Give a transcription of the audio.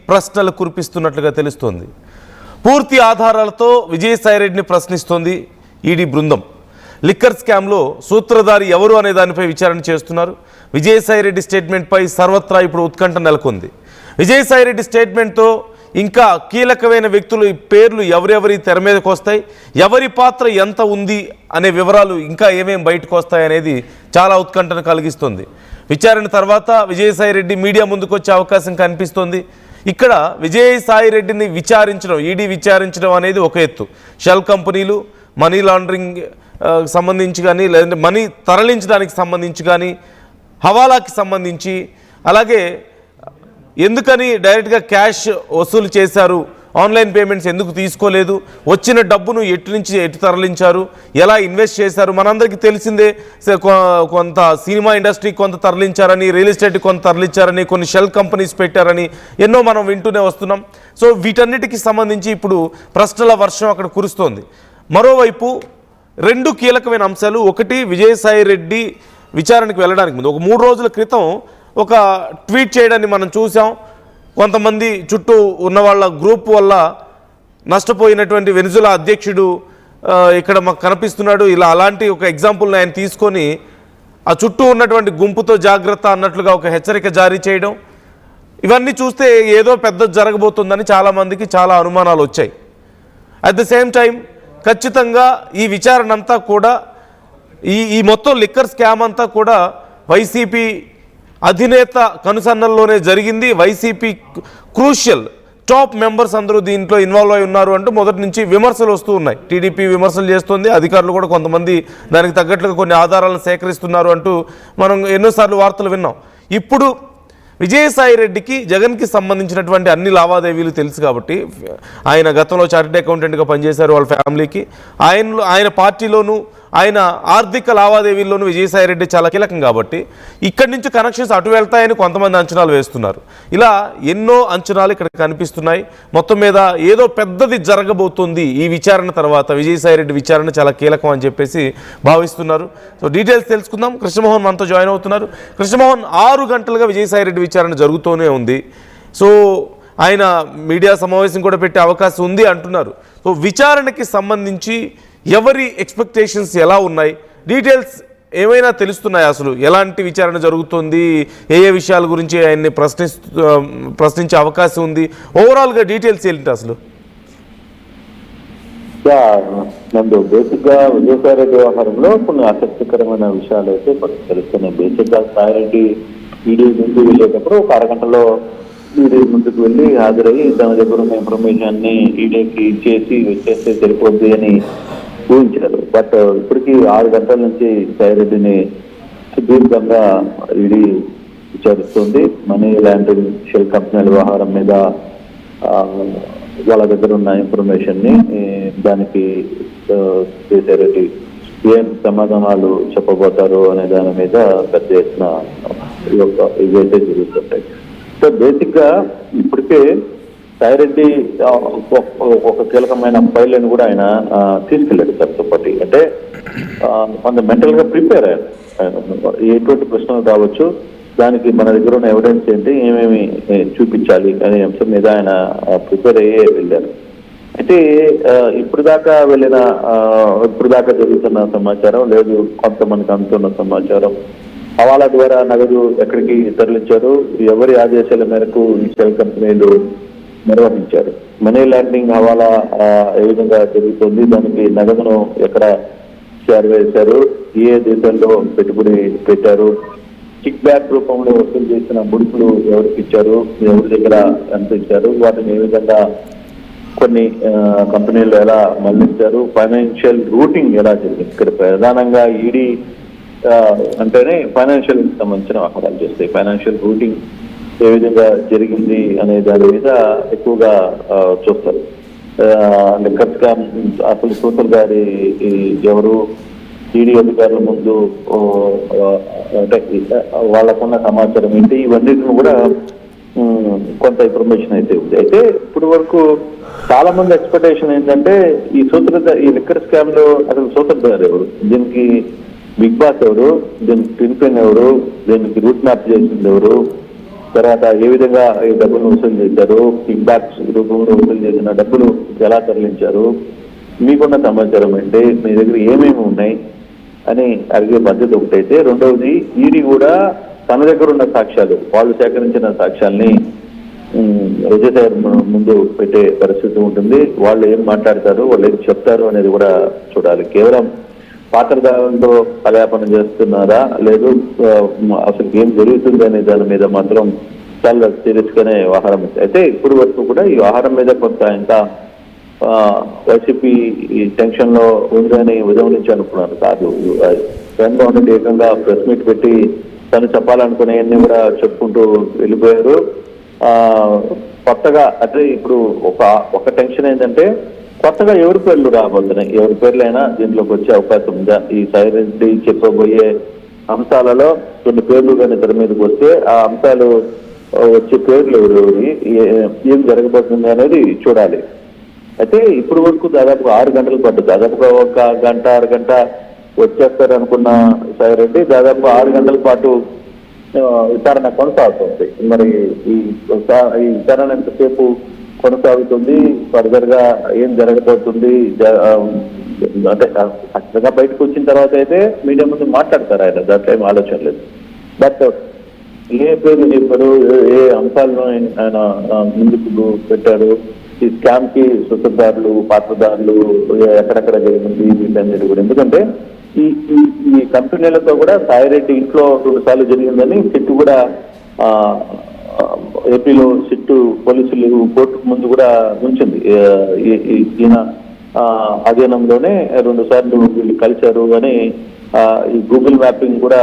ప్రశ్నలు కురిపిస్తున్నట్లుగా తెలుస్తోంది. పూర్తి ఆధారాలతో విజయసాయిరెడ్డిని ప్రశ్నిస్తోంది ఈడీ బృందం. లిక్కర్ స్కామ్లో సూత్రధారి ఎవరు అనే దానిపై విచారణ చేస్తున్నారు. విజయసాయిరెడ్డి స్టేట్మెంట్పై సర్వత్రా ఇప్పుడు ఉత్కంఠ నెలకొంది. విజయసాయిరెడ్డి స్టేట్మెంట్తో ఇంకా కీలకమైన వ్యక్తులు పేర్లు ఎవరెవరి తెర మీదకి వస్తాయి, ఎవరి పాత్ర ఎంత ఉంది అనే వివరాలు ఇంకా ఏమేమి బయటకు వస్తాయనేది చాలా ఉత్కంఠను కలిగిస్తుంది. విచారణ తర్వాత విజయసాయిరెడ్డి మీడియా ముందుకు వచ్చే అవకాశం కనిపిస్తోంది. ఇక్కడ విజయసాయిరెడ్డిని విచారించడం, ఈడీ విచారించడం అనేది ఒక ఎత్తు. షెల్ కంపెనీలు, మనీ లాండరింగ్ సంబంధించి కానీ, లేదంటే మనీ తరలించడానికి సంబంధించి కానీ, హవాలాకి సంబంధించి, అలాగే ఎందుకని డైరెక్ట్గా క్యాష్ వసూలు చేశారు, ఆన్లైన్ పేమెంట్స్ ఎందుకు తీసుకోలేదు, వచ్చిన డబ్బును ఎటు తరలించారు, ఎలా ఇన్వెస్ట్ చేశారు, మనందరికీ తెలిసిందే. కొంత సినిమా ఇండస్ట్రీకి కొంత తరలించారని, రియల్ ఎస్టేట్కి కొంత తరలించారని, కొన్ని షెల్ కంపెనీస్ పెట్టారని ఎన్నో మనం వింటూనే వస్తున్నాం. సో వీటన్నిటికీ సంబంధించి ఇప్పుడు ప్రశ్నల వర్షం అక్కడ కురుస్తోంది. మరోవైపు రెండు కీలకమైన అంశాలు. ఒకటి, విజయసాయిరెడ్డి విచారణకు వెళ్ళడానికి ముందు ఒక 3 రోజుల క్రితం ఒక ట్వీట్ చేయడాన్ని మనం చూసాం. కొంతమంది చుట్టూ ఉన్న వాళ్ళ గ్రూప్ వల్ల నష్టపోయినటువంటి వెనిజులా అధ్యక్షుడు ఇక్కడ మాకు కనిపిస్తున్నాడు, ఇలా అలాంటి ఒక ఎగ్జాంపుల్ని ఆయన తీసుకొని ఆ చుట్టూ ఉన్నటువంటి గుంపుతో జాగ్రత్త అన్నట్లుగా ఒక హెచ్చరిక జారీ చేయడం, ఇవన్నీ చూస్తే ఏదో పెద్ద జరగబోతుందని చాలామందికి చాలా అనుమానాలు వచ్చాయి. అట్ ద సేమ్ టైం ఖచ్చితంగా ఈ విచారణ అంతా కూడా ఈ మొత్తం లిక్కర్ స్కామ్ అంతా కూడా వైసీపీ అధినేత కనుసన్నల్లోనే జరిగింది. వైసీపీ క్రూషియల్ టాప్ మెంబర్స్ అందరూ దీంట్లో ఇన్వాల్వ్ అయి ఉన్నారు అంటూ మొదటి నుంచి విమర్శలు వస్తూ ఉన్నాయి. టీడీపీ విమర్శలు చేస్తుంది, అధికారులు కూడా కొంతమంది దానికి తగ్గట్లుగా కొన్ని ఆధారాలను సేకరిస్తున్నారు అంటూ మనం ఎన్నోసార్లు వార్తలు విన్నాం. ఇప్పుడు విజయసాయిరెడ్డికి జగన్కి సంబంధించినటువంటి అన్ని లావాదేవీలు తెలుసు కాబట్టి, ఆయన గతంలో చార్టెడ్ అకౌంటెంట్గా పనిచేశారు వాళ్ళ ఫ్యామిలీకి, ఆయన పార్టీలోనూ ఆయన ఆర్థిక లావాదేవీల్లోనూ విజయసాయిరెడ్డి చాలా కీలకం కాబట్టి ఇక్కడి నుంచి కనెక్షన్స్ అటు వెళ్తాయని కొంతమంది అంచనాలు వేస్తున్నారు. ఇలా ఎన్నో అంచనాలు ఇక్కడ కనిపిస్తున్నాయి. మొత్తం మీద ఏదో పెద్దది జరగబోతుంది ఈ విచారణ తర్వాత. విజయసాయిరెడ్డి విచారణ చాలా కీలకం అని చెప్పేసి భావిస్తున్నారు. సో డీటెయిల్స్ తెలుసుకుందాం. కృష్ణమోహన్ మనతో జాయిన్ అవుతున్నారు. కృష్ణమోహన్, 6 గంటలుగా విజయసాయిరెడ్డి విచారణ జరుగుతూనే ఉంది. సో ఆయన మీడియా సమావేశం కూడా పెట్టే అవకాశం ఉంది అంటున్నారు. సో విచారణకి సంబంధించి ఎవరి ఎక్స్పెక్టేషన్స్ ఎలా ఉన్నాయి, డీటెయిల్స్ ఏమైనా తెలుస్తున్నాయి? అసలు ఎలాంటి విచారణ జరుగుతుంది, ఏ విషయాల గురించి ఆయన్ని ప్రశ్నించే అవకాశం ఉంది, ఓవరాల్గా డీటెయిల్స్ ఏంటి అసలు? నందు, బేసిక్గా విజయసాయిరెడ్డి వ్యవహారంలో కొన్ని ఆసక్తికరమైన విషయాలు అయితే తెలుస్తున్నాయి. బేసిక్గా సాయిరెడ్డి ఈడీ ముందుకు వెళ్ళేటప్పుడు ఒక అరగంటలో ఈడీ ముందుకు వెళ్ళి హాజరయ్యి తన దగ్గర ఉన్న ఇన్ఫర్మేషన్ ని ఈడీకి ఇచ్చేసి వచ్చేస్తే సరిపోద్ది అని ఊహించారు. బట్ ఇప్పటికీ 6 గంటల నుంచి సాయిరెడ్డిని సుదీర్ఘంగా ఈడీ విచారిస్తుంది. మనీ లాండరింగ్, షెల్ కంపెనీల వ్యవహారం మీద వాళ్ళ దగ్గర ఉన్న ఇన్ఫర్మేషన్ ని దానికి సాయిరెడ్డి ఏం సమాధానాలు చెప్పబోతారు అనే దాని మీద పెద్ద ఎత్తున ఇవైతే జరుగుతుంటాయి. సో బేసిక్ గా ఇప్పటికే సాయిరెడ్డి ఒక కీలకమైన ఫైల్ అని కూడా ఆయన తీసుకెళ్ళాడు తనతో పాటు. అంటే మెంటల్ గా ప్రిపేర్ అయ్యారు. ఎటువంటి ప్రశ్నలు కావచ్చు, దానికి మన దగ్గర ఉన్న ఎవిడెన్స్ ఏంటి, ఏమేమి చూపించాలి అనే అంశం మీద ఆయన ప్రిపేర్ అయ్యే వెళ్ళారు. అయితే ఇప్పుడు దాకా జరుగుతున్న సమాచారం లేదు, కొంతమందికి అందుతున్న సమాచారం హవాలా ద్వారా నగదు ఎక్కడికి తరలించారు, ఎవరి ఆదేశాల మేరకు ఈ షెల్ కంపెనీలు నిర్వహించారు, మనీ లాండరింగ్ హవాలా ఏ విధంగా జరుగుతుంది, దానికి నగదును ఎక్కడ చేరవేశారు, ఏ దేశాల్లో పెట్టుబడి పెట్టారు, కిక్ బ్యాక్ రూపంలో వసూలు చేసిన ముడుపులు ఎవరికి ఇచ్చారు, ఎవరి దగ్గర ఎంత ఇచ్చారు, వాటిని ఏ విధంగా కొన్ని కంపెనీలు ఎలా మళ్లించారు, ఫైనాన్షియల్ రూటింగ్ ఎలా జరిగింది. ఇక్కడ ప్రధానంగా ఈడీ అంటేనే ఫైనాన్షియల్ సంబంధించిన వ్యవహారాలు చేస్తాయి. ఫైనాన్షియల్ రూటింగ్ ఏ విధంగా జరిగింది అనే దాని మీద ఎక్కువగా చూస్తారు. లిక్కర్ స్కామ్ అసలు సూత్ర గారి ఎవరు, ఈడీ అధికారుల ముందు అంటే వాళ్ళకున్న సమాచారం ఏంటి, ఇవన్నిటిని కూడా కొంత ఇన్ఫర్మేషన్ అయితే ఉంది. అయితే ఇప్పటి వరకు చాలా మంది ఎక్స్పెక్టేషన్ ఏంటంటే ఈ లిక్కర్ స్కామ్ లో అసలు సూత్రధారు ఎవరు, దీనికి బిగ్ బాస్ ఎవరు, దీనికి పిన్ ఎవరు, దీనికి రూట్ మ్యాప్ చేసింది ఎవరు, తర్వాత ఏ విధంగా ఈ డబ్బులు వసూలు చేశారు, కిక్ బ్యాక్స్ రూపంలో వసూలు చేసిన డబ్బులు ఎలా తరలించారు, మీకున్న సమాచారం ఏంటి, మీ దగ్గర ఏమేమి ఉన్నాయి అని అడిగే పద్ధతి ఒకటైతే, రెండవది ఈడీ కూడా తన దగ్గర ఉన్న సాక్ష్యాలు, వాళ్ళు సేకరించిన సాక్ష్యాల్ని విజయసాయి ముందు పెట్టే పరిస్థితి ఉంటుంది. వాళ్ళు ఏం మాట్లాడతారు, వాళ్ళు ఏం చెప్తారు అనేది కూడా చూడాలి. కేవలం పాత్రదారులతో కలాపన చేస్తున్నారా లేదు అసలు ఏం జరుగుతుంది అనే దాని మీద మాత్రం చాలా సీరియస్ గానే వ్యవహారం అయితే ఇప్పుడు వరకు కూడా ఈ వ్యవహారం మీద కొంత ఇంకా వైసీపీ టెన్షన్ లో ఉందని ఉదయం నుంచి అనుకున్నారు కాదు. జగన్మోహన్ రెడ్డి ఏకంగా ప్రెస్ మీట్ పెట్టి తను చెప్పాలనుకునేవన్నీ కూడా చెప్పుకుంటూ వెళ్ళిపోయారు. కొత్తగా అంటే ఇప్పుడు ఒక టెన్షన్ ఏంటంటే కొత్తగా ఎవరి పేర్లు రాబోతున్నాయి, ఎవరి పేర్లైనా దీంట్లోకి వచ్చే అవకాశం ఉందా, ఈ సాయి రెడ్డి చెప్పబోయే అంశాలలో కొన్ని పేర్లు కానీ తెర మీదకి వస్తే ఆ అంశాలు వచ్చే పేర్లు ఎవరెవరి ఏం జరగబోతుంది అనేది చూడాలి. అయితే ఇప్పుడు వరకు దాదాపు 6 గంటలు పట్టు, దాదాపుగా 1 గంట 6 గంట వచ్చేస్తారు అనుకున్న సాయి రెడ్డి దాదాపు 6 గంటల పాటు విచారణ కొనసాగుతుంది. మరి ఈ విచారణ ఎంతసేపు కొనసాగుతుంది, ఫర్దర్ గా ఏం జరగబోతుంది అంటే ఖచ్చితంగా బయటకు వచ్చిన తర్వాత అయితే మీడియా ముందు మాట్లాడతారు ఆయన, దాంట్లో ఏం ఆలోచన లేదు. బట్ ఏ పేరు చెప్పారు, ఏ అంశాలను ఆయన ముందుకు పెట్టారు, ఈ స్కామ్ కి సూత్రధారులు పాత్రధారులు ఎక్కడెక్కడ జరిగింది వీటన్నిటి కూడా. ఎందుకంటే ఈ కంపెనీలతో కూడా సాయిరెడ్డి ఇంట్లో 2 సార్లు జరిగిందని సిట్టు కూడా ఏపీలో సిట్టు పోలీసులు కోర్టుకు ముందు కూడా ఉంచింది. ఈయన అధీనంలోనే 2 సార్లు వీళ్ళు కలిశారు అని ఈ గూగుల్ మ్యాపింగ్ కూడా